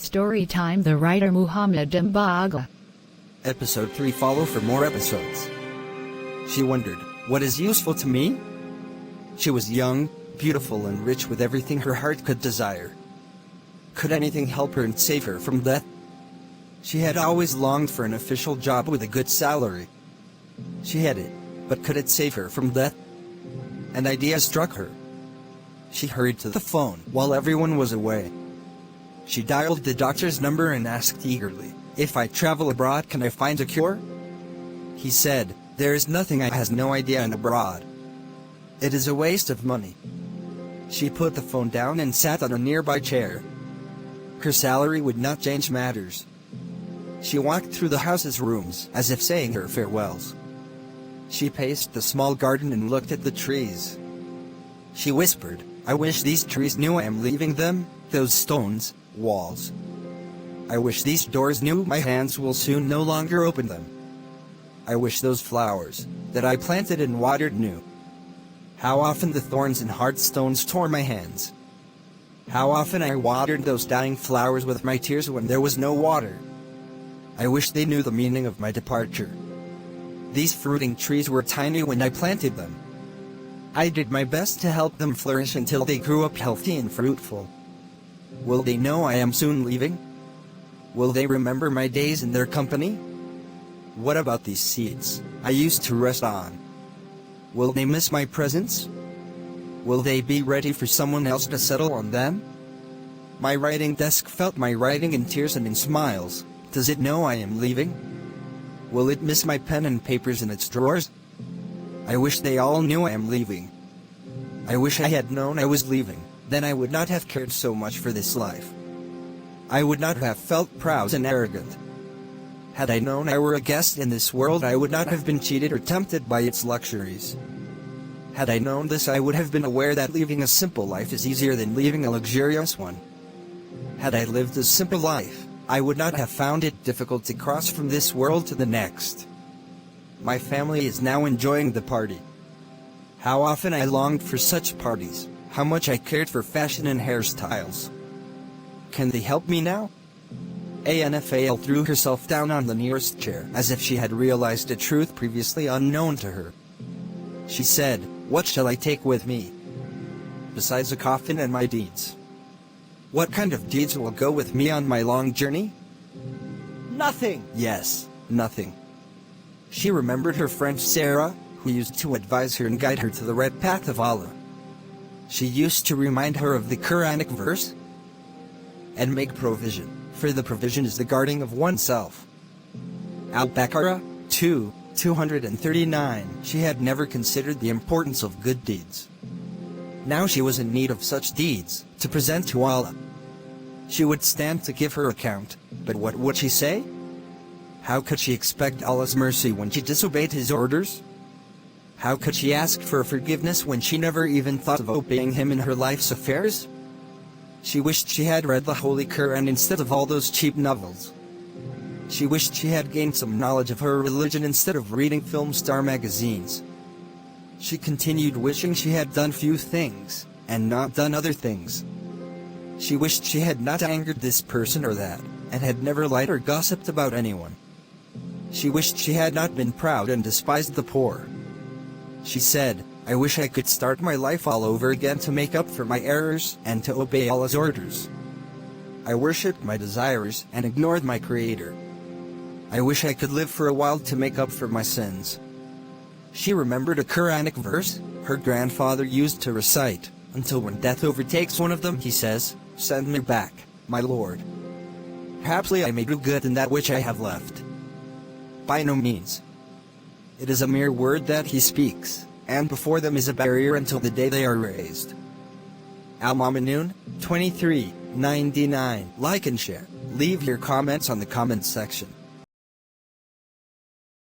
Storytime. The writer Muhammad Mbaga. Episode 3. Follow for more episodes. She wondered, what is useful to me? She was young, beautiful and rich with everything her heart could desire. Could anything help her and save her from death? She had always longed for an official job with a good salary. She had it, but could it save her from death? An idea struck her. She hurried to the phone while everyone was away. She dialed the doctor's number and asked eagerly, "If I travel abroad, can I find a cure?" He said, "There is nothing. I has no idea in abroad. It is a waste of money." She put the phone down and sat on a nearby chair. Her salary would not change matters. She walked through the house's rooms as if saying her farewells. She paced the small garden and looked at the trees. She whispered, "I wish these trees knew I am leaving them, those stones, walls. I wish these doors knew my hands will soon no longer open them. I wish those flowers, that I planted and watered knew how often the thorns and hard stones tore my hands. How often I watered those dying flowers with my tears when there was no water. I wish they knew the meaning of my departure. These fruiting trees were tiny when I planted them. I did my best to help them flourish until they grew up healthy and fruitful. Will they know I am soon leaving? Will they remember my days in their company? What about these seeds I used to rest on? Will they miss my presence? Will they be ready for someone else to settle on them? My writing desk felt my writing in tears and in smiles. Does it know I am leaving? Will it miss my pen and papers in its drawers? I wish they all knew I am leaving. I wish I had known I was leaving, then I would not have cared so much for this life. I would not have felt proud and arrogant. Had I known I were a guest in this world, I would not have been cheated or tempted by its luxuries. Had I known this, I would have been aware that leaving a simple life is easier than leaving a luxurious one. Had I lived a simple life, I would not have found it difficult to cross from this world to the next. My family is now enjoying the party. How often I longed for such parties, how much I cared for fashion and hairstyles. Can they help me now?" Anfal threw herself down on the nearest chair as if she had realized a truth previously unknown to her. She said, "What shall I take with me? Besides a coffin and my deeds? What kind of deeds will go with me on my long journey?" "Nothing." Yes, nothing. She remembered her friend Sarah, who used to advise her and guide her to the red path of Allah. She used to remind her of the Quranic verse, "And make provision, for the provision is the guarding of oneself." Al-Baqarah 2:239. She had never considered the importance of good deeds. Now she was in need of such deeds, to present to Allah. She would stand to give her account, but what would she say? How could she expect Allah's mercy when she disobeyed His orders? How could she ask for forgiveness when she never even thought of obeying Him in her life's affairs? She wished she had read the Holy Quran instead of all those cheap novels. She wished she had gained some knowledge of her religion instead of reading film star magazines. She continued wishing she had done few things, and not done other things. She wished she had not angered this person or that, and had never lied or gossiped about anyone. She wished she had not been proud and despised the poor. She said, "I wish I could start my life all over again to make up for my errors and to obey Allah's orders. I worshipped my desires and ignored my Creator. I wish I could live for a while to make up for my sins." She remembered a Quranic verse her grandfather used to recite, until when death overtakes one of them he says, "Send me back, my Lord. Haply I may do good in that which I have left." By no means. It is a mere word that he speaks, and before them is a barrier until the day they are raised. Al-Mu'minun 23:99. Like and share. Leave your comments on the comments section.